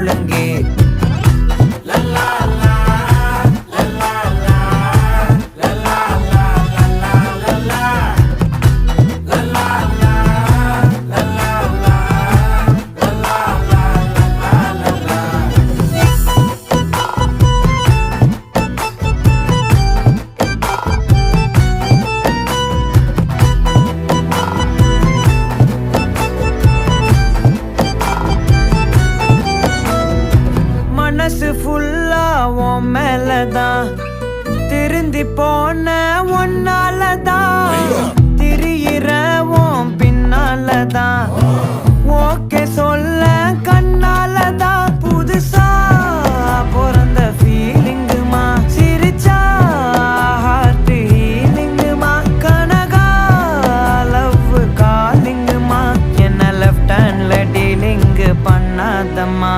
ஒழுங்கே. மனசு ஃபுல்லா உன் மேலதான், திருந்தி போன ஒன்னாலதான், திரியிற உன் பின்னாலதான், ஓகே சொல்ல கண்ணாலதான். புதுசா பிறந்த ஃபீலிங்குமா, சிரிச்சா ஹார்ட் ஹீலிங்குமா, கனகா லவ் காலிங்குமா, என்ன லெஃப்ட் ஹேண்ட்ல டீலிங் பண்ணாதம்மா.